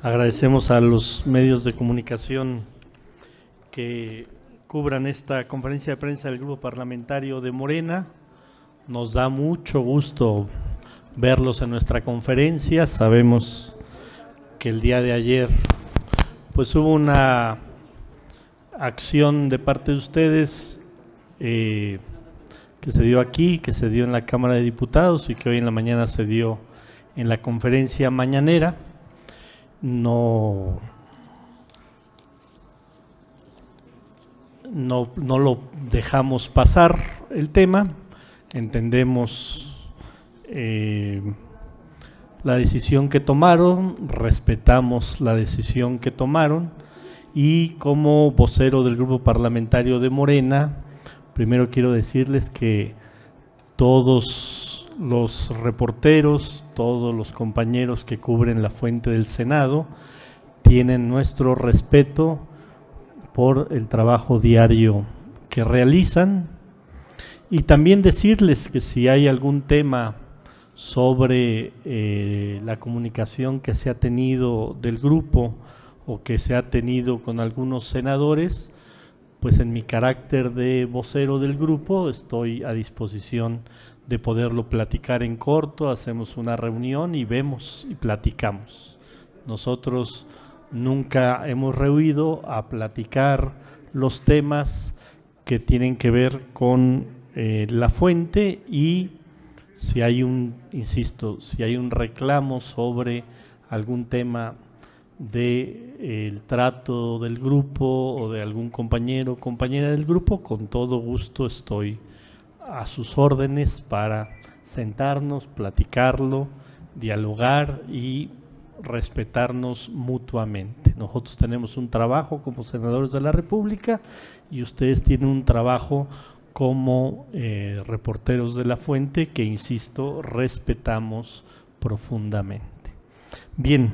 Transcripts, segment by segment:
Agradecemos a los medios de comunicación que cubran esta conferencia de prensa del Grupo Parlamentario de Morena. Nos da mucho gusto verlos en nuestra conferencia. Sabemos que el día de ayer pues hubo una acción de parte de ustedes que se dio aquí, que se dio en la Cámara de Diputados y que hoy en la mañana se dio en la conferencia mañanera. No lo dejamos pasar el tema, entendemos la decisión que tomaron, respetamos la decisión que tomaron y como vocero del Grupo Parlamentario de Morena, primero quiero decirles que todos los reporteros, todos los compañeros que cubren la fuente del Senado tienen nuestro respeto por el trabajo diario que realizan y también decirles que si hay algún tema sobre la comunicación que se ha tenido del grupo o que se ha tenido con algunos senadores, pues en mi carácter de vocero del grupo estoy a disposición de poderlo platicar en corto. Hacemos una reunión y vemos y platicamos. Nosotros nunca hemos rehuido a platicar los temas que tienen que ver con la fuente y si hay insisto, si hay un reclamo sobre algún tema del trato del grupo o de algún compañero o compañera del grupo, con todo gusto estoy a sus órdenes para sentarnos, platicarlo, dialogar y respetarnos mutuamente. Nosotros tenemos un trabajo como senadores de la República y ustedes tienen un trabajo como reporteros de la fuente que, insisto, respetamos profundamente. Bien,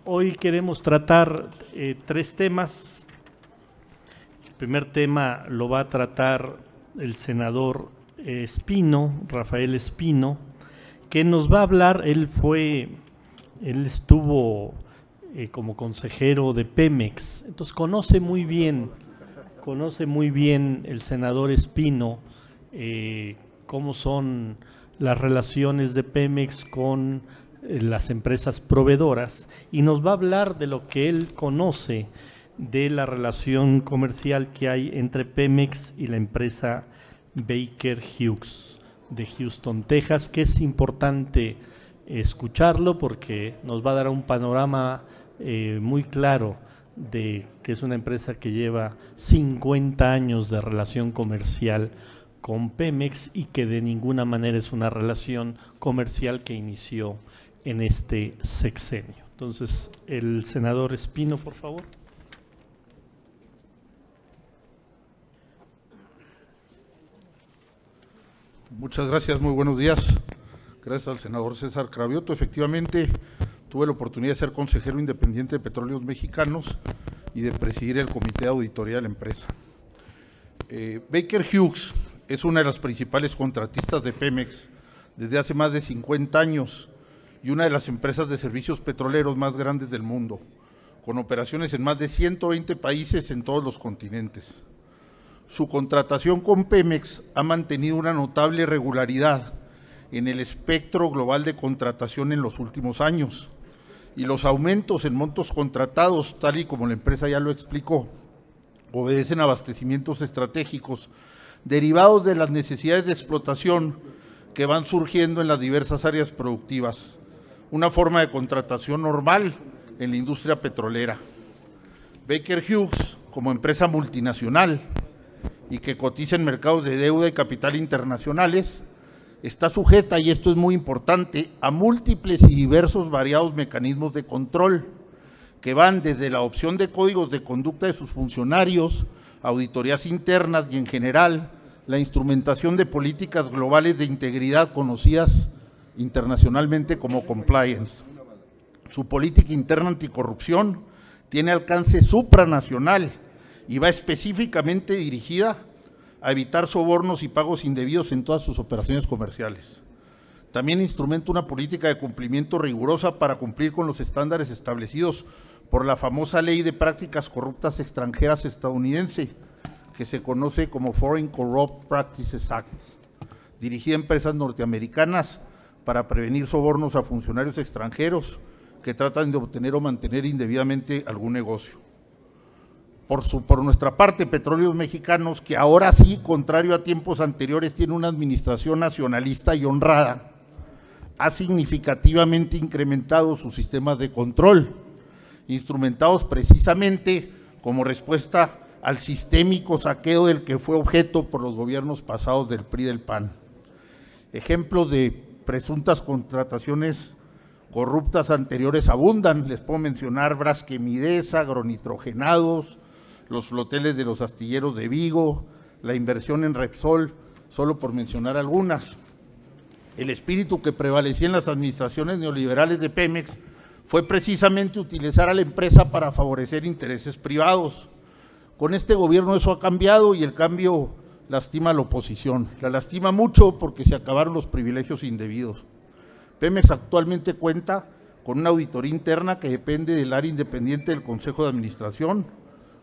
hoy queremos tratar tres temas. El primer tema lo va a tratar el senador Espino, Rafael Espino, que nos va a hablar. Él estuvo como consejero de Pemex, entonces conoce muy bien el senador Espino cómo son las relaciones de Pemex con las empresas proveedoras y nos va a hablar de lo que él conoce de la relación comercial que hay entre Pemex y la empresa Baker Hughes de Houston, Texas, que es importante escucharlo porque nos va a dar un panorama muy claro de que es una empresa que lleva 50 años de relación comercial con Pemex y que de ninguna manera es una relación comercial que inició en este sexenio. Entonces, el senador Espino, por favor. Muchas gracias, muy buenos días. Gracias al senador César Cravioto. Efectivamente, tuve la oportunidad de ser consejero independiente de Petróleos Mexicanos y de presidir el comité de auditoría de la empresa. Baker Hughes es una de las principales contratistas de Pemex desde hace más de 50 años y una de las empresas de servicios petroleros más grandes del mundo, con operaciones en más de 120 países en todos los continentes. Su contratación con Pemex ha mantenido una notable regularidad en el espectro global de contratación en los últimos años y los aumentos en montos contratados, tal y como la empresa ya lo explicó, obedecen a abastecimientos estratégicos derivados de las necesidades de explotación que van surgiendo en las diversas áreas productivas, una forma de contratación normal en la industria petrolera. Baker Hughes, como empresa multinacional y que cotiza en mercados de deuda y capital internacionales, está sujeta, y esto es muy importante, a múltiples y diversos variados mecanismos de control que van desde la adopción de códigos de conducta de sus funcionarios, auditorías internas y en general la instrumentación de políticas globales de integridad conocidas internacionalmente como compliance. Su política interna anticorrupción tiene alcance supranacional y va específicamente dirigida a evitar sobornos y pagos indebidos en todas sus operaciones comerciales. También instrumenta una política de cumplimiento rigurosa para cumplir con los estándares establecidos por la famosa Ley de Prácticas Corruptas Extranjeras estadounidense, que se conoce como Foreign Corrupt Practices Act, dirigida a empresas norteamericanas para prevenir sobornos a funcionarios extranjeros que tratan de obtener o mantener indebidamente algún negocio. Por nuestra parte, Petróleos Mexicanos, que ahora sí, contrario a tiempos anteriores, tiene una administración nacionalista y honrada, ha significativamente incrementado sus sistemas de control, instrumentados precisamente como respuesta al sistémico saqueo del que fue objeto por los gobiernos pasados del PRI y del PAN. Ejemplos de presuntas contrataciones corruptas anteriores abundan, les puedo mencionar Braskem-Idesa, agronitrogenados, los floteles de los astilleros de Vigo, la inversión en Repsol, solo por mencionar algunas. El espíritu que prevalecía en las administraciones neoliberales de Pemex fue precisamente utilizar a la empresa para favorecer intereses privados. Con este gobierno eso ha cambiado y el cambio lastima a la oposición. La lastima mucho porque se acabaron los privilegios indebidos. Pemex actualmente cuenta con una auditoría interna que depende del área independiente del Consejo de Administración,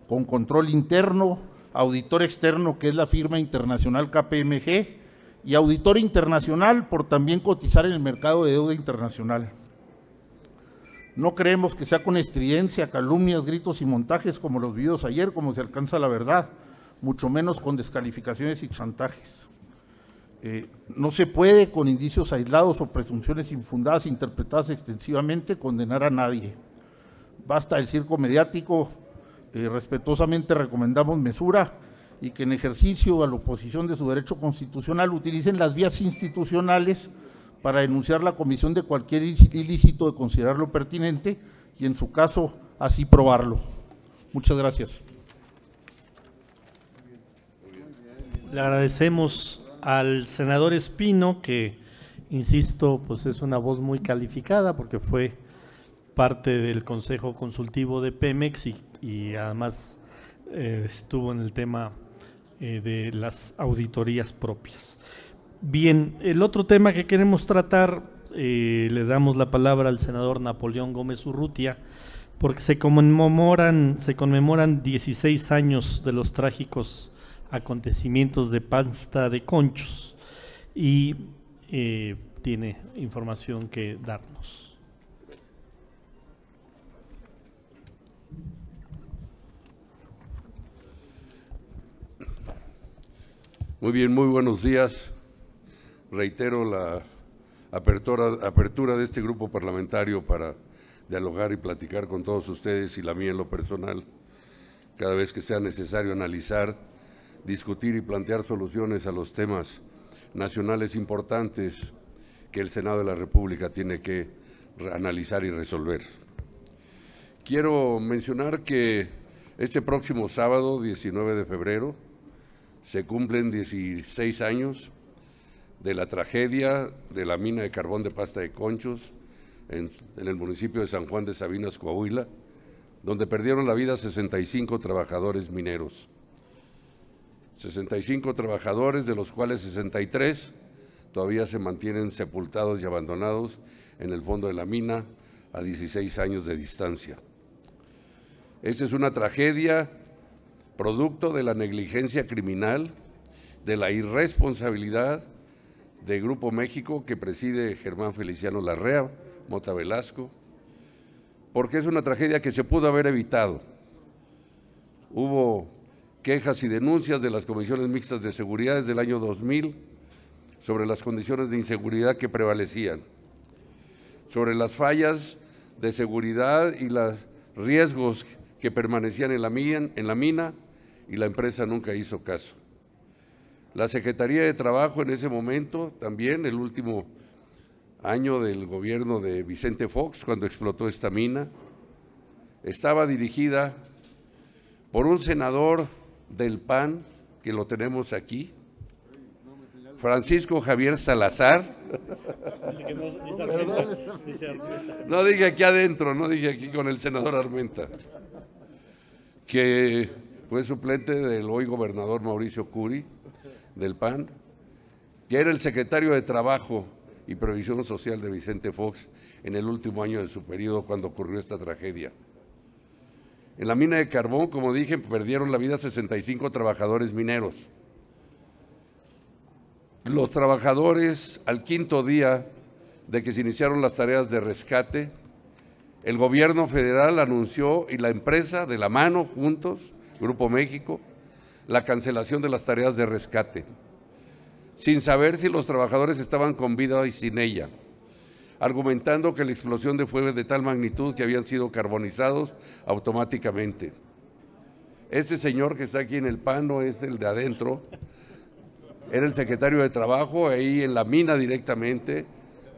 con control interno, auditor externo que es la firma internacional KPMG y auditor internacional por también cotizar en el mercado de deuda internacional. No creemos que sea con estridencia, calumnias, gritos y montajes como los videos ayer, como se alcanza la verdad, mucho menos con descalificaciones y chantajes. No se puede con indicios aislados o presunciones infundadas interpretadas extensivamente condenar a nadie. Basta el circo mediático, respetuosamente recomendamos mesura y que en ejercicio a la oposición de su derecho constitucional utilicen las vías institucionales para denunciar la comisión de cualquier ilícito de considerarlo pertinente y en su caso así probarlo. Muchas gracias. Le agradecemos al senador Espino que, insisto, pues es una voz muy calificada porque fue parte del Consejo Consultivo de Pemex y además estuvo en el tema de las auditorías propias. Bien, el otro tema que queremos tratar, le damos la palabra al senador Napoleón Gómez Urrutia, porque se conmemoran 16 años de los trágicos acontecimientos de Pasta de Conchos y tiene información que darnos. Muy bien, muy buenos días. Reitero la apertura de este grupo parlamentario para dialogar y platicar con todos ustedes y la mía en lo personal, cada vez que sea necesario analizar, discutir y plantear soluciones a los temas nacionales importantes que el Senado de la República tiene que analizar y resolver. Quiero mencionar que este próximo sábado, 19 de febrero, se cumplen 16 años de la tragedia de la mina de carbón de Pasta de Conchos en el municipio de San Juan de Sabinas, Coahuila, donde perdieron la vida 65 trabajadores mineros. 65 trabajadores, de los cuales 63 todavía se mantienen sepultados y abandonados en el fondo de la mina a 16 años de distancia. Esta es una tragedia producto de la negligencia criminal, de la irresponsabilidad de Grupo México que preside Germán Feliciano Larrea, Mota Velasco, porque es una tragedia que se pudo haber evitado. Hubo quejas y denuncias de las comisiones mixtas de seguridad desde el año 2000 sobre las condiciones de inseguridad que prevalecían, sobre las fallas de seguridad y los riesgos que permanecían en la mina, y la empresa nunca hizo caso. La Secretaría de Trabajo en ese momento, también el último año del gobierno de Vicente Fox, cuando explotó esta mina, estaba dirigida por un senador del PAN, que lo tenemos aquí, Francisco Javier Salazar. No dije aquí adentro, no dije aquí con el senador Armenta, que fue suplente del hoy gobernador Mauricio Curi, del PAN, que era el secretario de Trabajo y Previsión Social de Vicente Fox en el último año de su periodo cuando ocurrió esta tragedia. En la mina de carbón, como dije, perdieron la vida 65 trabajadores mineros. Los trabajadores, al quinto día de que se iniciaron las tareas de rescate, el gobierno federal anunció, y la empresa de la mano, juntos, Grupo México, la cancelación de las tareas de rescate, sin saber si los trabajadores estaban con vida y sin ella, argumentando que la explosión fue de tal magnitud que habían sido carbonizados automáticamente. Este señor que está aquí en el pano es el de adentro, era el secretario de Trabajo, ahí en la mina directamente,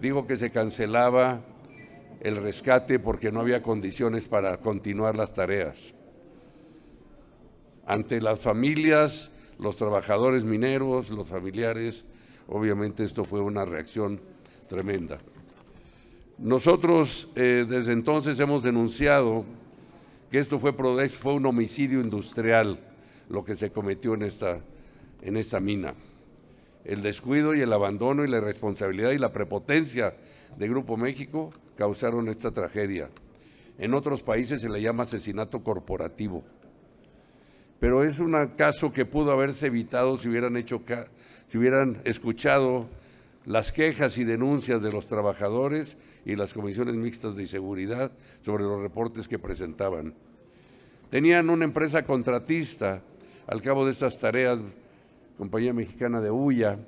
dijo que se cancelaba el rescate porque no había condiciones para continuar las tareas. Ante las familias, los trabajadores mineros, los familiares, obviamente esto fue una reacción tremenda. Nosotros desde entonces hemos denunciado que esto fue un homicidio industrial, lo que se cometió en esta mina. El descuido y el abandono y la irresponsabilidad y la prepotencia de Grupo México causaron esta tragedia. En otros países se le llama asesinato corporativo. Pero es un caso que pudo haberse evitado si hubieran escuchado las quejas y denuncias de los trabajadores y las comisiones mixtas de seguridad sobre los reportes que presentaban. Tenían una empresa contratista al cabo de estas tareas, Compañía Mexicana de Hulla,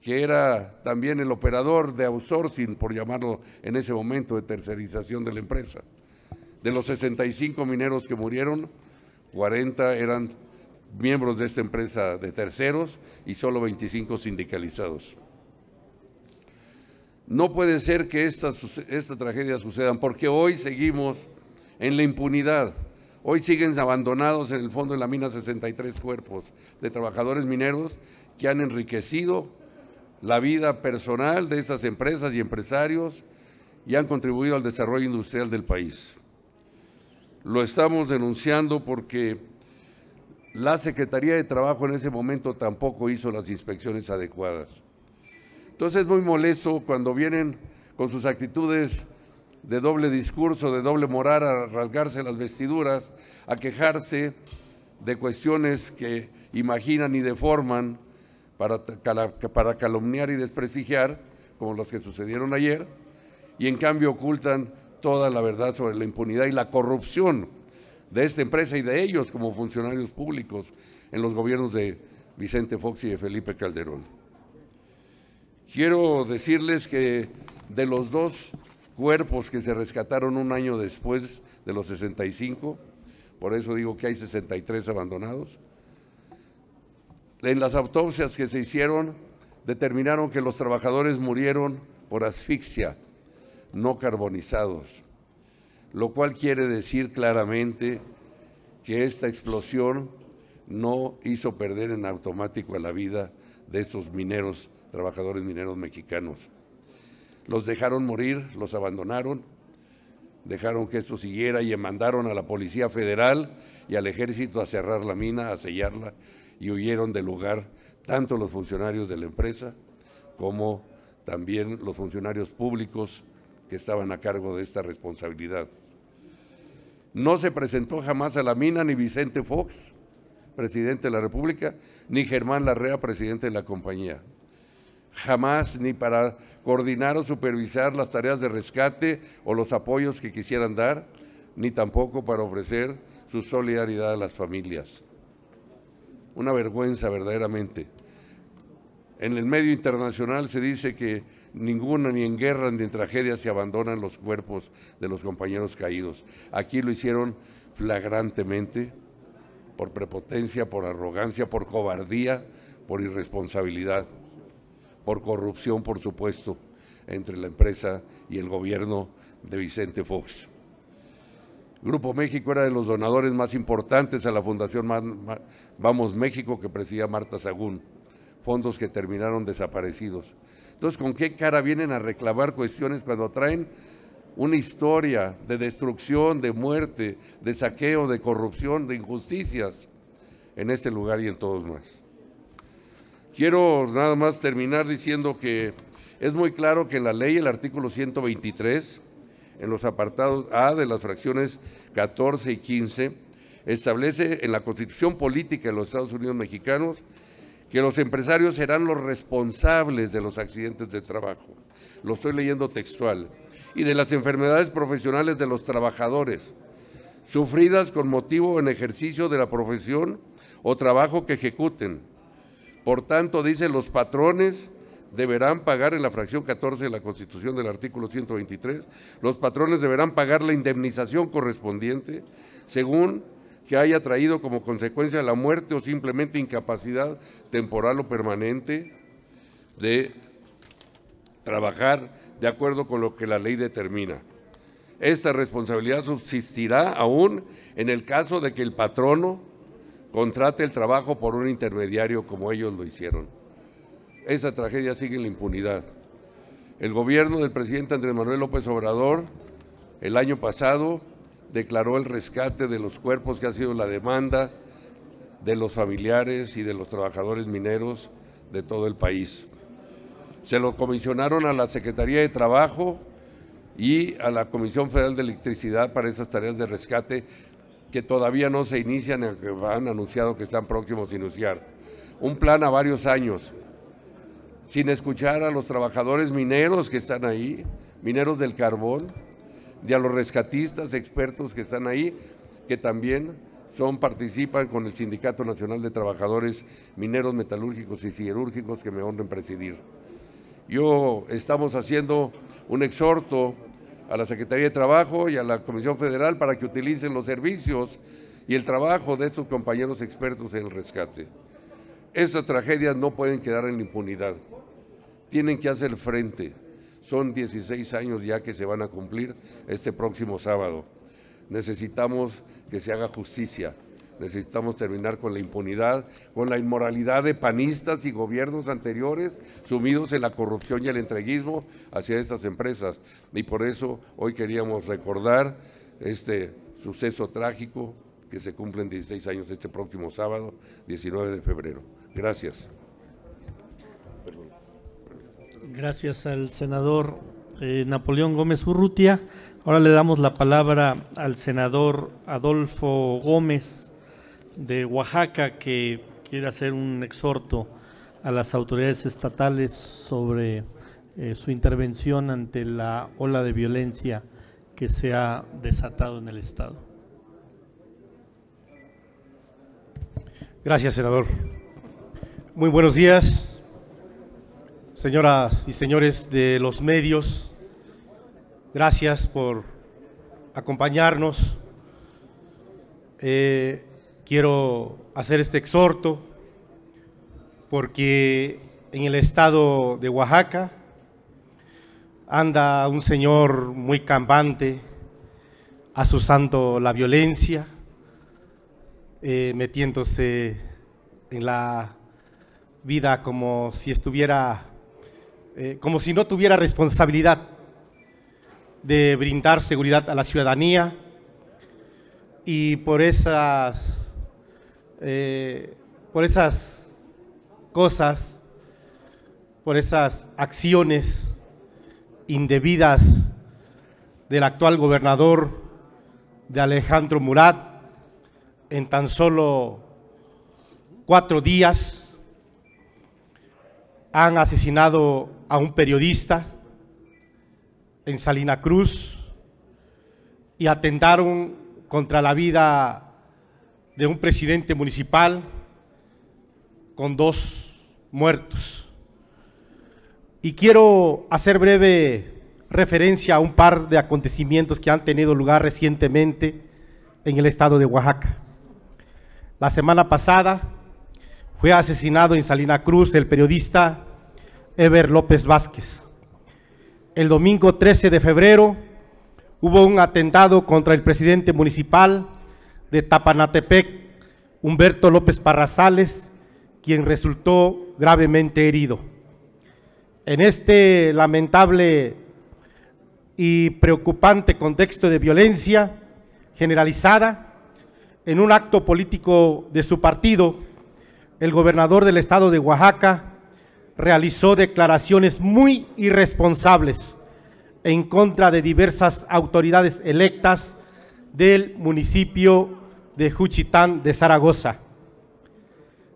que era también el operador de outsourcing, por llamarlo en ese momento, de tercerización de la empresa. De los 65 mineros que murieron, 40 eran miembros de esta empresa de terceros y solo 25 sindicalizados. No puede ser que esta tragedia sucedan, porque hoy seguimos en la impunidad. Hoy siguen abandonados en el fondo de la mina 63 cuerpos de trabajadores mineros que han enriquecido la vida personal de esas empresas y empresarios y han contribuido al desarrollo industrial del país. Lo estamos denunciando porque la Secretaría de Trabajo en ese momento tampoco hizo las inspecciones adecuadas. Entonces es muy molesto cuando vienen con sus actitudes de doble discurso, de doble moral, a rasgarse las vestiduras, a quejarse de cuestiones que imaginan y deforman para calumniar y desprestigiar, como los que sucedieron ayer, y en cambio ocultan toda la verdad sobre la impunidad y la corrupción de esta empresa y de ellos como funcionarios públicos en los gobiernos de Vicente Fox y de Felipe Calderón. Quiero decirles que de los dos cuerpos que se rescataron un año después de los 65, por eso digo que hay 63 abandonados. En las autopsias que se hicieron, determinaron que los trabajadores murieron por asfixia, no carbonizados, lo cual quiere decir claramente que esta explosión no hizo perder en automático a la vida de estos mineros, trabajadores mineros mexicanos. Los dejaron morir, los abandonaron, dejaron que esto siguiera y mandaron a la Policía Federal y al Ejército a cerrar la mina, a sellarla, y huyeron del lugar tanto los funcionarios de la empresa como también los funcionarios públicos que estaban a cargo de esta responsabilidad. No se presentó jamás a la mina ni Vicente Fox, presidente de la República, ni Germán Larrea, presidente de la compañía. Jamás, ni para coordinar o supervisar las tareas de rescate o los apoyos que quisieran dar, ni tampoco para ofrecer su solidaridad a las familias. Una vergüenza verdaderamente. En el medio internacional se dice que ni en guerra ni en tragedia se abandonan los cuerpos de los compañeros caídos. Aquí lo hicieron flagrantemente, por prepotencia, por arrogancia, por cobardía, por irresponsabilidad, por corrupción, por supuesto, entre la empresa y el gobierno de Vicente Fox. Grupo México era de los donadores más importantes a la Fundación Vamos México, que presidía Marta Sagún, fondos que terminaron desaparecidos. Entonces, ¿con qué cara vienen a reclamar cuestiones cuando traen una historia de destrucción, de muerte, de saqueo, de corrupción, de injusticias en este lugar y en todos más? Quiero nada más terminar diciendo que Es muy claro que en la ley, el artículo 123, en los apartados A de las fracciones 14 y 15, establece en la Constitución Política de los Estados Unidos Mexicanos que los empresarios serán los responsables de los accidentes de trabajo. Lo estoy leyendo textual. Y de las enfermedades profesionales de los trabajadores, sufridas con motivo en ejercicio de la profesión o trabajo que ejecuten. Por tanto, dice, los patrones deberán pagar, en la fracción 14 de la Constitución del artículo 123, los patrones deberán pagar la indemnización correspondiente según que haya traído como consecuencia la muerte o simplemente incapacidad temporal o permanente de trabajar de acuerdo con lo que la ley determina. Esta responsabilidad subsistirá aún en el caso de que el patrono contrate el trabajo por un intermediario como ellos lo hicieron. Esa tragedia sigue en la impunidad. El gobierno del presidente Andrés Manuel López Obrador el año pasado declaró el rescate de los cuerpos, que ha sido la demanda de los familiares y de los trabajadores mineros de todo el país. Se lo comisionaron a la Secretaría de Trabajo y a la Comisión Federal de Electricidad para esas tareas de rescate que todavía no se inician, aunque han anunciado que están próximos a iniciar. Un plan a varios años, sin escuchar a los trabajadores mineros que están ahí, mineros del carbón, y a los rescatistas expertos que están ahí, que también participan con el Sindicato Nacional de Trabajadores Mineros, Metalúrgicos y Siderúrgicos, que me honren presidir. Estamos haciendo un exhorto a la Secretaría de Trabajo y a la Comisión Federal para que utilicen los servicios y el trabajo de estos compañeros expertos en el rescate. Esas tragedias no pueden quedar en la impunidad, tienen que hacer frente. Son 16 años ya que se van a cumplir este próximo sábado. Necesitamos que se haga justicia, necesitamos terminar con la impunidad, con la inmoralidad de panistas y gobiernos anteriores sumidos en la corrupción y el entreguismo hacia estas empresas. Y por eso hoy queríamos recordar este suceso trágico que se cumplen 16 años este próximo sábado, 19 de febrero. Gracias. Gracias al senador Napoleón Gómez Urrutia. Ahora le damos la palabra al senador Adolfo Gómez de Oaxaca, que quiere hacer un exhorto a las autoridades estatales sobre su intervención ante la ola de violencia que se ha desatado en el estado. Gracias, senador. Muy buenos días, señoras y señores de los medios. Gracias por acompañarnos. Quiero hacer este exhorto porque en el estado de Oaxaca anda un señor muy campante, asusando la violencia, metiéndose en la vida como si no tuviera responsabilidad de brindar seguridad a la ciudadanía, y por esas cosas, por esas acciones indebidas del actual gobernador de Alejandro Murat, en tan solo 4 días han asesinado a un periodista en Salina Cruz y atentaron contra la vida de un presidente municipal con 2 muertos. Y quiero hacer breve referencia a un par de acontecimientos que han tenido lugar recientemente en el estado de Oaxaca. La semana pasada fue asesinado en Salina Cruz el periodista Eber López Vázquez. El domingo 13 de febrero hubo un atentado contra el presidente municipal de Tapanatepec, Humberto López Parrazales, quien resultó gravemente herido. En este lamentable y preocupante contexto de violencia generalizada, en un acto político de su partido, el gobernador del estado de Oaxaca realizó declaraciones muy irresponsables en contra de diversas autoridades electas del municipio de Juchitán de Zaragoza.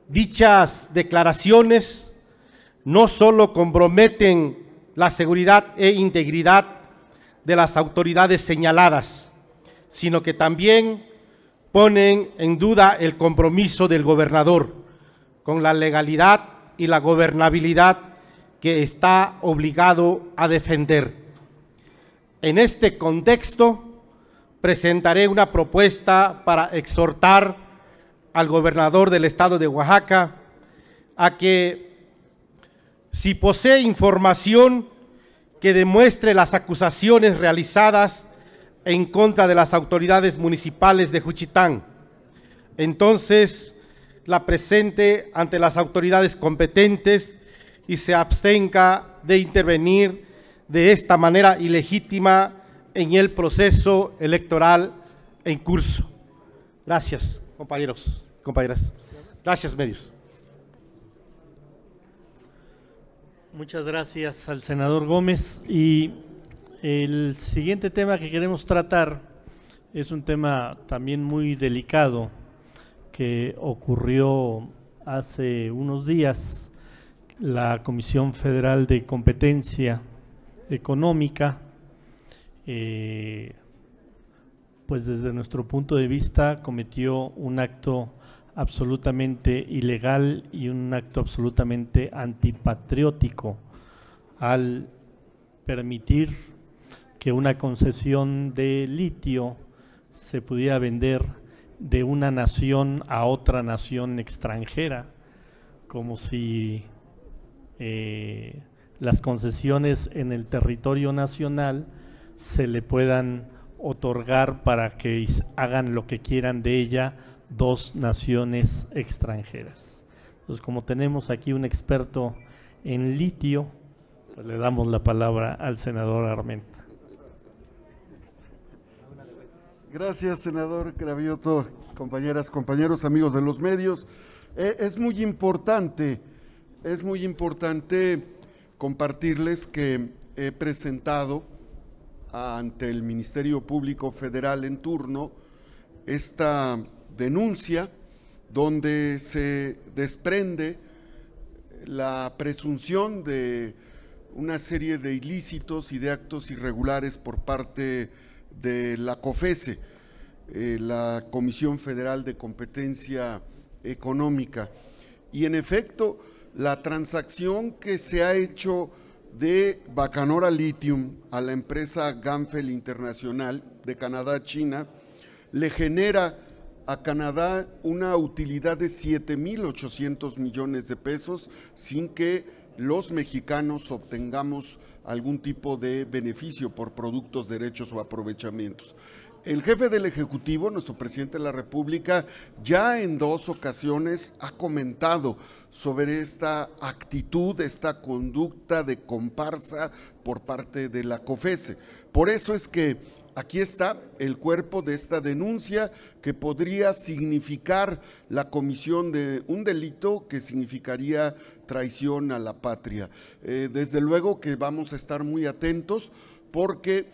Dichas declaraciones no solo comprometen la seguridad e integridad de las autoridades señaladas, sino que también ponen en duda el compromiso del gobernador con la legalidad y la gobernabilidad que está obligado a defender. En este contexto, presentaré una propuesta para exhortar al gobernador del estado de Oaxaca a que, si posee información que demuestre las acusaciones realizadas en contra de las autoridades municipales de Juchitán, entonces la presente ante las autoridades competentes y se abstenga de intervenir de esta manera ilegítima en el proceso electoral en curso. Gracias, compañeros, compañeras. Gracias, medios. Muchas gracias al senador Gómez. Y el siguiente tema que queremos tratar es un tema también muy delicado que ocurrió hace unos días. La Comisión Federal de Competencia Económica, pues desde nuestro punto de vista cometió un acto absolutamente ilegal y un acto absolutamente antipatriótico al permitir que una concesión de litio se pudiera vender de una nación a otra nación extranjera, como si las concesiones en el territorio nacional se le puedan otorgar para que hagan lo que quieran de ella dos naciones extranjeras. Entonces, como tenemos aquí un experto en litio, pues le damos la palabra al senador Armenta. Gracias, senador Cravioto, compañeras, compañeros, amigos de los medios. Es muy importante compartirles que he presentado ante el Ministerio Público Federal en turno esta denuncia donde se desprende la presunción de una serie de ilícitos y de actos irregulares por parte de la COFESE, la Comisión Federal de Competencia Económica. Y en efecto, la transacción que se ha hecho de Bacanora Lithium a la empresa Ganfeng Internacional de Canadá, China, le genera a Canadá una utilidad de 7,800 millones de pesos sin que los mexicanos obtengamos algún tipo de beneficio por productos, derechos o aprovechamientos. El jefe del Ejecutivo, nuestro presidente de la República, ya en 2 ocasiones ha comentado sobre esta actitud, esta conducta de comparsa por parte de la COFESE. Por eso es que aquí está el cuerpo de esta denuncia que podría significar la comisión de un delito que significaría traición a la patria. Desde luego que vamos a estar muy atentos porque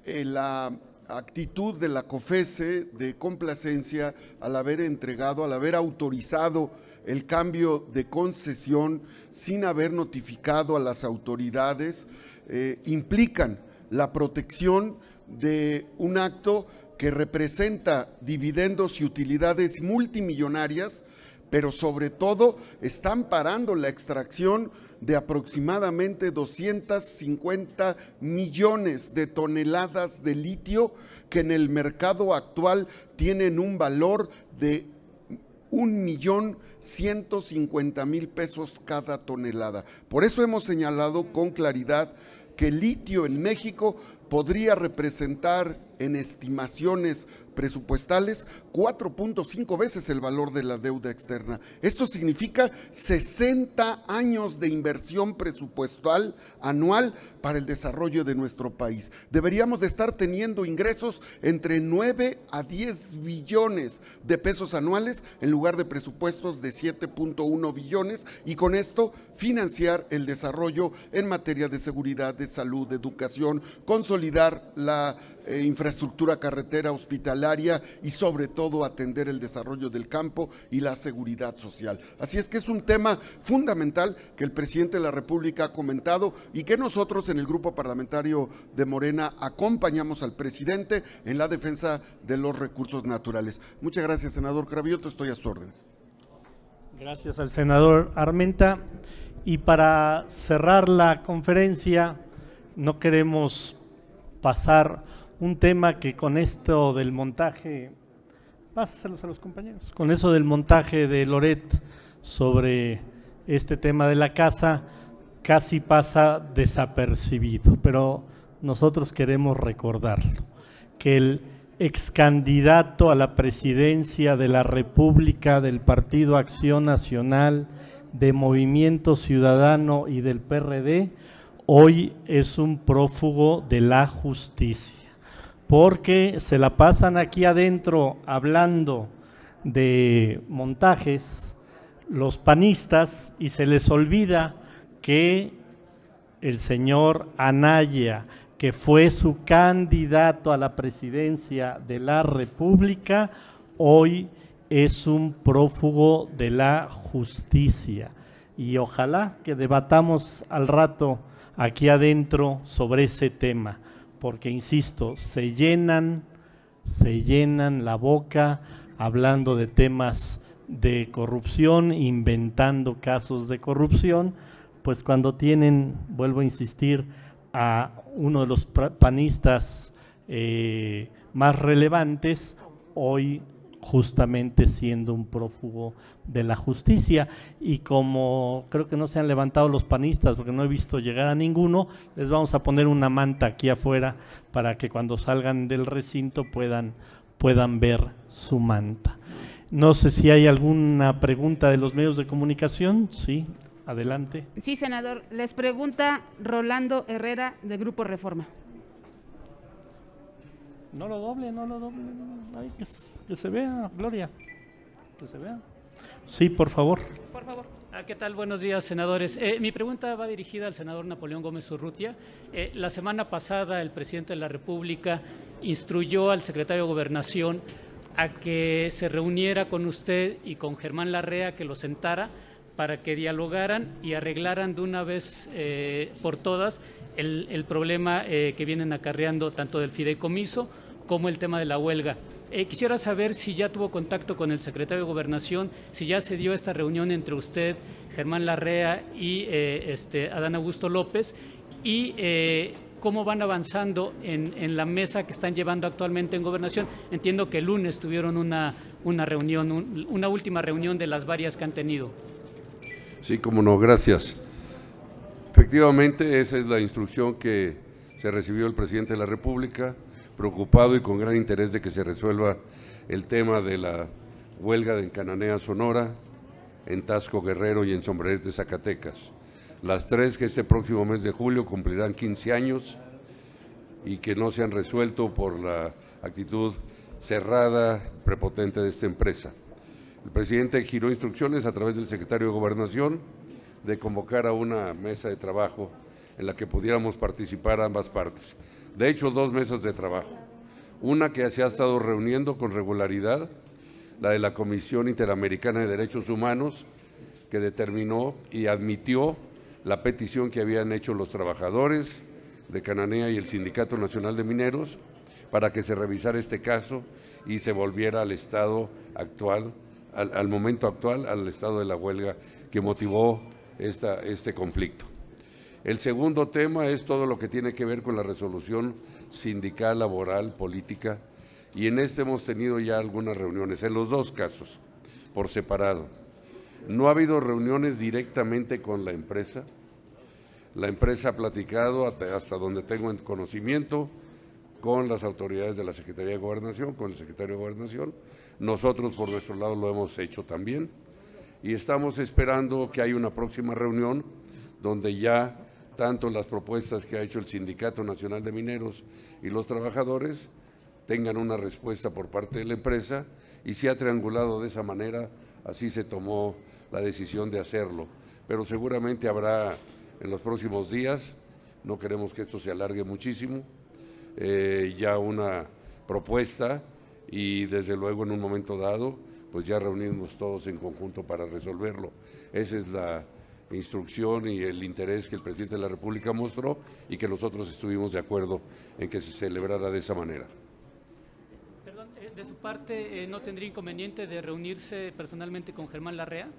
la actitud de la COFESE de complacencia al haber entregado, al haber autorizado el cambio de concesión sin haber notificado a las autoridades, implican la protección de un acto que representa dividendos y utilidades multimillonarias, pero sobre todo están parando la extracción de aproximadamente 250 millones de toneladas de litio que en el mercado actual tienen un valor de 1,150,000 pesos cada tonelada. Por eso hemos señalado con claridad que el litio en México podría representar en estimaciones presupuestales 4.5 veces el valor de la deuda externa. Esto significa 60 años de inversión presupuestal anual para el desarrollo de nuestro país. Deberíamos de estar teniendo ingresos entre 9 a 10 billones de pesos anuales en lugar de presupuestos de 7.1 billones y con esto financiar el desarrollo en materia de seguridad, de salud, de educación, consolidar la infraestructura carretera, hospitalaria y sobre todo atender el desarrollo del campo y la seguridad social. Así es que es un tema fundamental que el presidente de la República ha comentado y que nosotros en el grupo parlamentario de Morena acompañamos al presidente en la defensa de los recursos naturales. Muchas gracias, senador Cravioto, estoy a sus órdenes. Gracias al senador Armenta. Y para cerrar la conferencia, no queremos pasar un tema que con esto del montaje, pásaselos a los compañeros, con eso del montaje de Loret sobre este tema de la casa, casi pasa desapercibido, pero nosotros queremos recordarlo, que el ex candidato a la presidencia de la República del Partido Acción Nacional, de Movimiento Ciudadano y del PRD, hoy es un prófugo de la justicia, porque se la pasan aquí adentro hablando de montajes los panistas y se les olvida que el señor Anaya, que fue su candidato a la presidencia de la República, hoy es un prófugo de la justicia. Y ojalá que debatamos al rato aquí adentro sobre ese tema, porque insisto, se llenan la boca hablando de temas de corrupción, inventando casos de corrupción, pues cuando tienen, vuelvo a insistir, a uno de los panistas más relevantes, hoy justamente siendo un prófugo de la justicia. Y como creo que no se han levantado los panistas, porque no he visto llegar a ninguno, les vamos a poner una manta aquí afuera para que cuando salgan del recinto puedan ver su manta. No sé si hay alguna pregunta de los medios de comunicación. Sí, adelante. Sí, senador. Les pregunta Rolando Herrera, de Grupo Reforma. No lo doble. Ay, que se vea, Gloria, que se vea. Sí, por favor. Por favor. ¿Qué tal? Buenos días, senadores. Mi pregunta va dirigida al senador Napoleón Gómez Urrutia. La semana pasada el presidente de la República instruyó al secretario de Gobernación a que se reuniera con usted y con Germán Larrea, que lo sentara para que dialogaran y arreglaran de una vez por todas el problema que vienen acarreando tanto del fideicomiso como el tema de la huelga. Quisiera saber si ya tuvo contacto con el secretario de Gobernación, si ya se dio esta reunión entre usted, Germán Larrea y Adán Augusto López, y cómo van avanzando en la mesa que están llevando actualmente en Gobernación. Entiendo que el lunes tuvieron una reunión, una última reunión de las varias que han tenido. Sí, cómo no, gracias. Efectivamente, esa es la instrucción que se recibió el presidente de la República, preocupado y con gran interés de que se resuelva el tema de la huelga en Cananea, Sonora, en Taxco, Guerrero y en Sombrerete, Zacatecas. Las tres que este próximo mes de julio cumplirán 15 años y que no se han resuelto por la actitud cerrada, prepotente de esta empresa. El presidente giró instrucciones a través del secretario de Gobernación de convocar a una mesa de trabajo en la que pudiéramos participar ambas partes. De hecho, 2 mesas de trabajo. Una que se ha estado reuniendo con regularidad, la de la Comisión Interamericana de Derechos Humanos, que determinó y admitió la petición que habían hecho los trabajadores de Cananea y el Sindicato Nacional de Mineros para que se revisara este caso y se volviera al estado actual, al momento actual, al estado de la huelga que motivó este conflicto. El segundo tema es todo lo que tiene que ver con la resolución sindical, laboral, política, y en este hemos tenido ya algunas reuniones, en los dos casos, por separado. No ha habido reuniones directamente con la empresa. La empresa ha platicado hasta donde tengo en conocimiento con las autoridades de la Secretaría de Gobernación, con el secretario de Gobernación. Nosotros por nuestro lado lo hemos hecho también y estamos esperando que haya una próxima reunión donde ya tanto las propuestas que ha hecho el Sindicato Nacional de Mineros y los trabajadores tengan una respuesta por parte de la empresa y se ha triangulado de esa manera, así se tomó la decisión de hacerlo. Pero seguramente habrá en los próximos días, no queremos que esto se alargue muchísimo, ya una propuesta y desde luego en un momento dado, pues ya reunirnos todos en conjunto para resolverlo. Esa es la instrucción y el interés que el presidente de la República mostró y que nosotros estuvimos de acuerdo en que se celebrara de esa manera. Perdón, de su parte, ¿no tendría inconveniente de reunirse personalmente con Germán Larrea?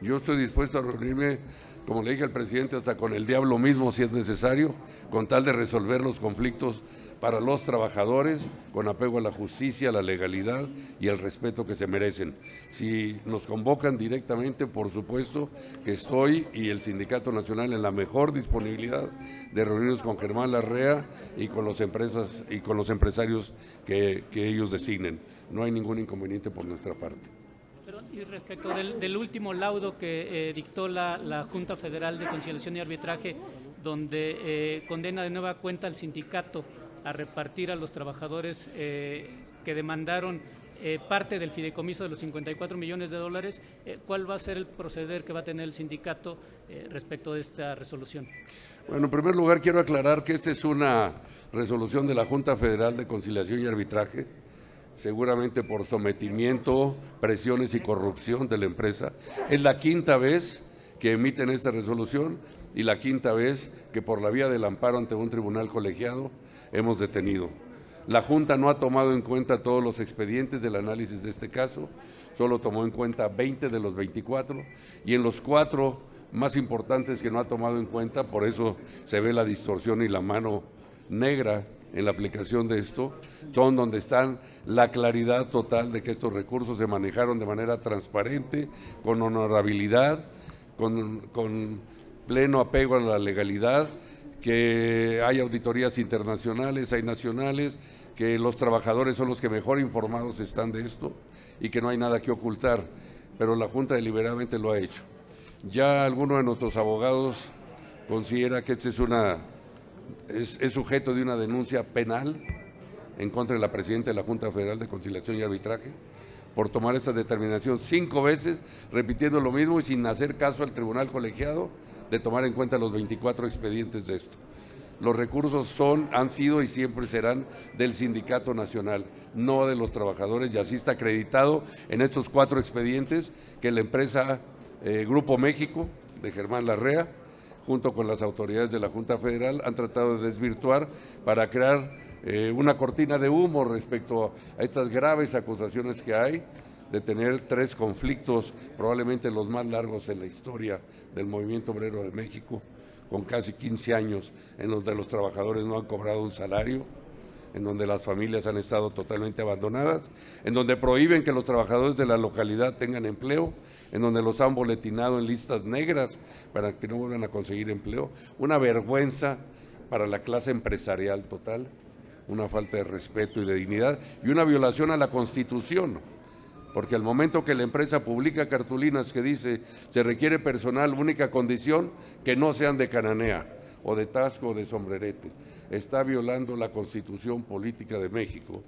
Yo estoy dispuesto a reunirme, como le dije al presidente, hasta con el diablo mismo si es necesario, con tal de resolver los conflictos para los trabajadores, con apego a la justicia, a la legalidad y al respeto que se merecen. Si nos convocan directamente, por supuesto que estoy y el Sindicato Nacional en la mejor disponibilidad de reunirnos con Germán Larrea y con los empresarios que ellos designen. No hay ningún inconveniente por nuestra parte. Y respecto del último laudo que dictó la Junta Federal de Conciliación y Arbitraje, donde condena de nueva cuenta al sindicato a repartir a los trabajadores que demandaron parte del fideicomiso de los 54 millones de dólares, ¿cuál va a ser el proceder que va a tener el sindicato respecto de esta resolución? Bueno, en primer lugar quiero aclarar que esta es una resolución de la Junta Federal de Conciliación y Arbitraje, seguramente por sometimiento, presiones y corrupción de la empresa. Es la quinta vez que emiten esta resolución y la quinta vez que por la vía del amparo ante un tribunal colegiado hemos detenido. La Junta no ha tomado en cuenta todos los expedientes del análisis de este caso, solo tomó en cuenta 20 de los 24 y en los 4 más importantes que no ha tomado en cuenta, por eso se ve la distorsión y la mano negra en la aplicación de esto, son donde están la claridad total de que estos recursos se manejaron de manera transparente, con honorabilidad, con pleno apego a la legalidad, que hay auditorías internacionales, hay nacionales, que los trabajadores son los que mejor informados están de esto y que no hay nada que ocultar, pero la Junta deliberadamente lo ha hecho. Ya alguno de nuestros abogados considera que este es sujeto de una denuncia penal en contra de la presidenta de la Junta Federal de Conciliación y Arbitraje por tomar esta determinación 5 veces, repitiendo lo mismo y sin hacer caso al tribunal colegiado de tomar en cuenta los 24 expedientes de esto. Los recursos han sido y siempre serán del Sindicato Nacional, no de los trabajadores, y así está acreditado en estos 4 expedientes que la empresa Grupo México de Germán Larrea, junto con las autoridades de la Junta Federal, han tratado de desvirtuar para crear una cortina de humo respecto a estas graves acusaciones que hay de tener 3 conflictos, probablemente los más largos en la historia del movimiento obrero de México, con casi 15 años en donde los trabajadores no han cobrado un salario, en donde las familias han estado totalmente abandonadas, en donde prohíben que los trabajadores de la localidad tengan empleo, en donde los han boletinado en listas negras para que no vuelvan a conseguir empleo. Una vergüenza para la clase empresarial total, una falta de respeto y de dignidad y una violación a la Constitución, porque al momento que la empresa publica cartulinas que dice se requiere personal, única condición que no sean de Cananea o de Tasco o de Sombrerete, está violando la Constitución Política de México,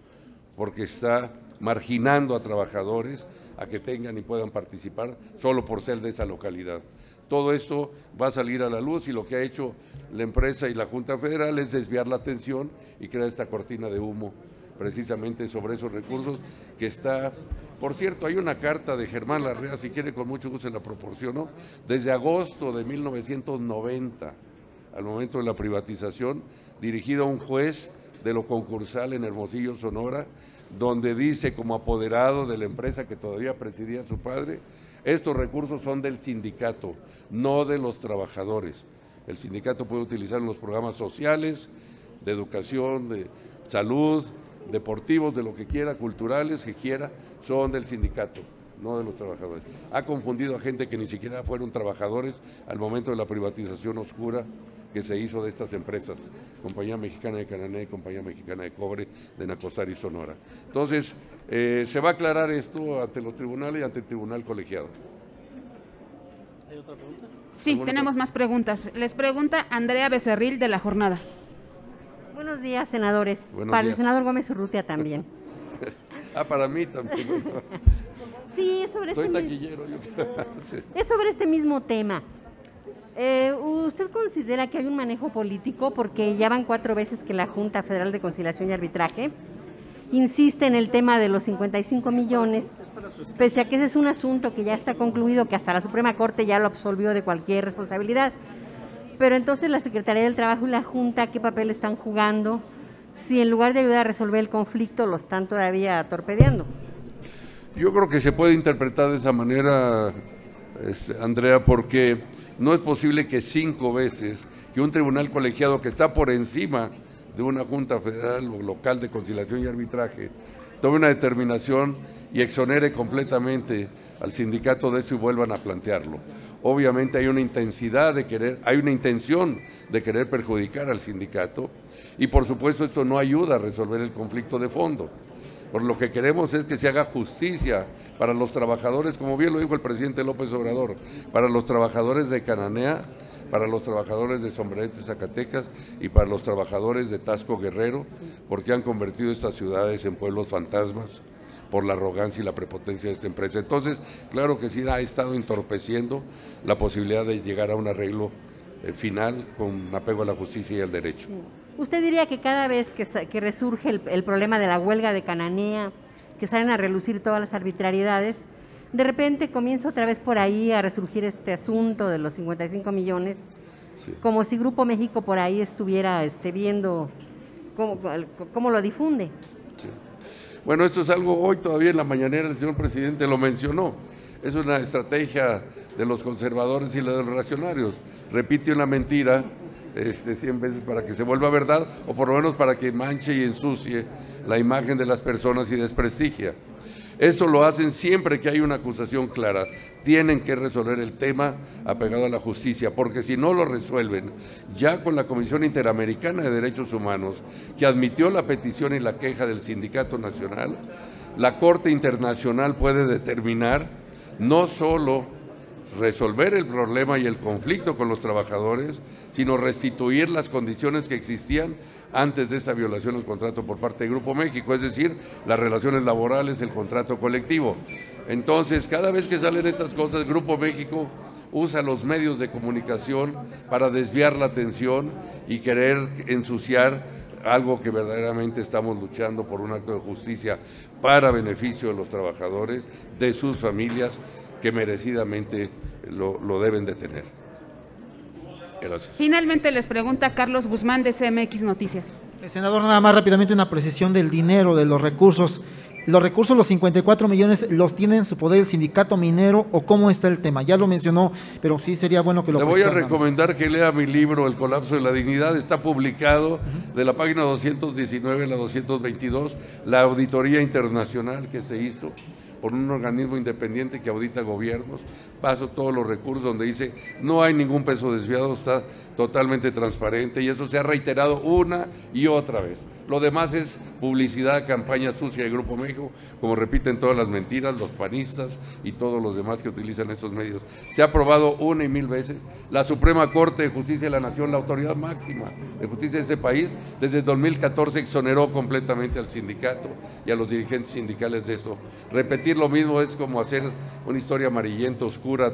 porque está marginando a trabajadores a que tengan y puedan participar solo por ser de esa localidad. Todo esto va a salir a la luz y lo que ha hecho la empresa y la Junta Federal es desviar la atención y crear esta cortina de humo precisamente sobre esos recursos que está. Por cierto, hay una carta de Germán Larrea, si quiere con mucho gusto se la proporciono, desde agosto de 1990, al momento de la privatización, dirigido a un juez de lo concursal en Hermosillo, Sonora, donde dice como apoderado de la empresa que todavía presidía su padre, estos recursos son del sindicato, no de los trabajadores. El sindicato puede utilizar los programas sociales, de educación, de salud, deportivos, de lo que quiera, culturales que quiera, son del sindicato, no de los trabajadores. Ha confundido a gente que ni siquiera fueron trabajadores al momento de la privatización oscura que se hizo de estas empresas, Compañía Mexicana de Cananea y Compañía Mexicana de Cobre de Nacosari y Sonora. Entonces, se va a aclarar esto ante los tribunales y ante el tribunal colegiado. ¿Hay otra pregunta? Sí, tenemos más preguntas. Les pregunta Andrea Becerril de La Jornada. Buenos días, senadores. Buenos para días. el senador Gómez Urrutia también. Para mí también. Sí, es sobre Soy este taquillero. Sí. Es sobre este mismo tema. ¿Usted considera que hay un manejo político? Porque ya van 4 veces que la Junta Federal de Conciliación y Arbitraje insiste en el tema de los 55 millones, pese a que ese es un asunto que ya está concluido, que hasta la Suprema Corte ya lo absolvió de cualquier responsabilidad. Pero entonces la Secretaría del Trabajo y la Junta, ¿qué papel están jugando? Si en lugar de ayudar a resolver el conflicto, lo están todavía torpedeando. Yo creo que se puede interpretar de esa manera, Andrea, porque no es posible que 5 veces que un tribunal colegiado que está por encima de una Junta Federal o local de conciliación y arbitraje tome una determinación y exonere completamente al sindicato de eso y vuelvan a plantearlo. Obviamente hay una intención de querer perjudicar al sindicato y por supuesto esto no ayuda a resolver el conflicto de fondo. Por lo que queremos es que se haga justicia para los trabajadores, como bien lo dijo el presidente López Obrador, para los trabajadores de Cananea, para los trabajadores de Sombrerete, Zacatecas y para los trabajadores de Tasco Guerrero, porque han convertido estas ciudades en pueblos fantasmas por la arrogancia y la prepotencia de esta empresa. Entonces, claro que sí ha estado entorpeciendo la posibilidad de llegar a un arreglo final con apego a la justicia y al derecho. ¿Usted diría que cada vez que resurge el problema de la huelga de Cananea, que salen a relucir todas las arbitrariedades, de repente comienza otra vez por ahí a resurgir este asunto de los 55 millones, sí, como si Grupo México por ahí estuviera viendo cómo lo difunde? Sí. Bueno, esto es algo, hoy todavía en la mañanera el señor presidente lo mencionó, es una estrategia de los conservadores y de los reaccionarios, repite una mentira 100 veces para que se vuelva verdad o por lo menos para que manche y ensucie la imagen de las personas y desprestigia. Esto lo hacen siempre que hay una acusación clara. Tienen que resolver el tema apegado a la justicia, porque si no lo resuelven, ya con la Comisión Interamericana de Derechos Humanos, que admitió la petición y la queja del Sindicato Nacional, la Corte Internacional puede determinar no solo resolver el problema y el conflicto con los trabajadores, sino restituir las condiciones que existían antes de esa violación del contrato por parte de Grupo México, es decir, las relaciones laborales, el contrato colectivo. Entonces, cada vez que salen estas cosas, Grupo México usa los medios de comunicación para desviar la atención y querer ensuciar algo que verdaderamente estamos luchando por un acto de justicia para beneficio de los trabajadores, de sus familias, que merecidamente lo deben de tener. Gracias. Finalmente les pregunta Carlos Guzmán de CMX Noticias. Senador, nada más rápidamente una precisión del dinero, de los recursos. ¿Los recursos, los 54 millones, los tiene en su poder el sindicato minero o cómo está el tema? Ya lo mencionó, pero sí sería bueno que lo precisara. Le voy a precisara recomendar que lea mi libro, El colapso de la dignidad, está publicado de la página 219 a la 222, la auditoría internacional que se hizo por un organismo independiente que audita gobiernos, paso todos los recursos donde dice no hay ningún peso desviado, está totalmente transparente y eso se ha reiterado una y otra vez. Lo demás es publicidad, campaña sucia de Grupo México, como repiten todas las mentiras, los panistas y todos los demás que utilizan estos medios. Se ha aprobado una y mil veces. La Suprema Corte de Justicia de la Nación, la autoridad máxima de justicia de ese país, desde 2014 exoneró completamente al sindicato y a los dirigentes sindicales de esto. Repetir lo mismo es como hacer una historia amarillenta, oscura,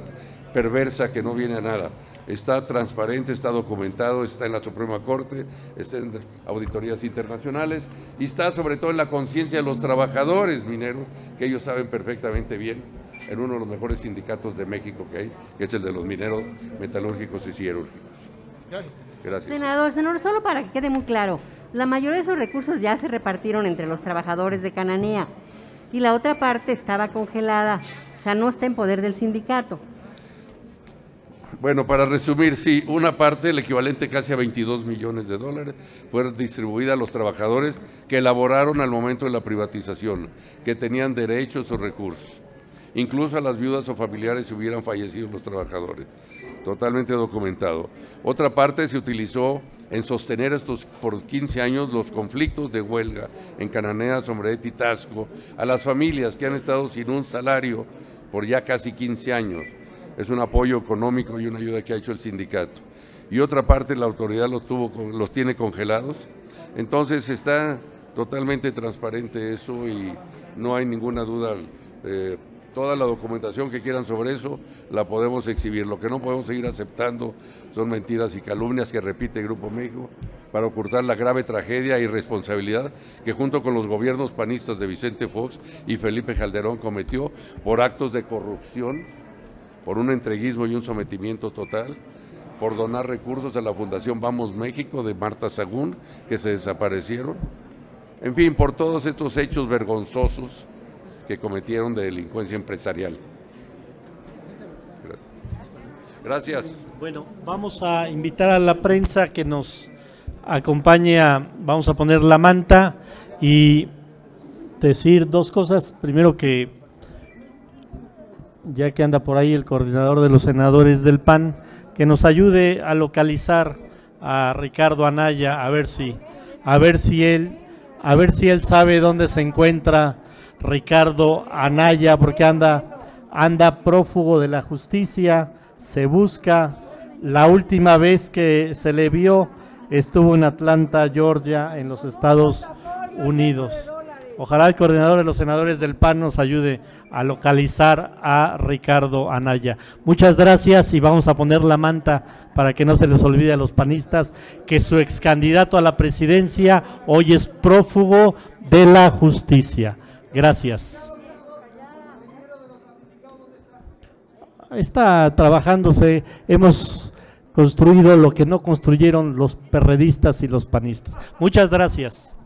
perversa, que no viene a nada. Está transparente, está documentado, está en la Suprema Corte, está en auditorías internacionales y está sobre todo en la conciencia de los trabajadores mineros, que ellos saben perfectamente bien, en uno de los mejores sindicatos de México que hay, que es el de los mineros metalúrgicos y siderúrgicos. Gracias. Senador, solo para que quede muy claro, la mayoría de esos recursos ya se repartieron entre los trabajadores de Cananea y la otra parte estaba congelada, o sea, no está en poder del sindicato. Bueno, para resumir, sí, una parte, el equivalente casi a 22 millones de dólares, fue distribuida a los trabajadores que elaboraron al momento de la privatización, que tenían derechos o recursos, incluso a las viudas o familiares si hubieran fallecido los trabajadores. totalmente documentado. Otra parte se utilizó en sostener por 15 años los conflictos de huelga en Cananea, Sombrerete y Taxco, a las familias que han estado sin un salario por ya casi 15 años. Es un apoyo económico y una ayuda que ha hecho el sindicato. Y otra parte la autoridad los tiene congelados. Entonces está totalmente transparente eso y no hay ninguna duda. Toda la documentación que quieran sobre eso la podemos exhibir. Lo que no podemos seguir aceptando son mentiras y calumnias que repite el Grupo México para ocultar la grave tragedia e irresponsabilidad que junto con los gobiernos panistas de Vicente Fox y Felipe Calderón cometió por actos de corrupción, por un entreguismo y un sometimiento total, por donar recursos a la Fundación Vamos México de Marta Sagún, que se desaparecieron. En fin, por todos estos hechos vergonzosos que cometieron de delincuencia empresarial. Gracias. Bueno, vamos a invitar a la prensa que nos acompañe, vamos a poner la manta y decir dos cosas. Primero que, ya que anda por ahí el coordinador de los senadores del PAN, que nos ayude a localizar a Ricardo Anaya, a ver si él sabe dónde se encuentra Ricardo Anaya, porque anda prófugo de la justicia, se busca. La última vez que se le vio estuvo en Atlanta, Georgia, en los Estados Unidos. Ojalá el coordinador de los senadores del PAN nos ayude a localizar a Ricardo Anaya. Muchas gracias y vamos a poner la manta para que no se les olvide a los panistas que su ex candidato a la presidencia hoy es prófugo de la justicia. Gracias. Está trabajándose, hemos construido lo que no construyeron los perredistas y los panistas. Muchas gracias.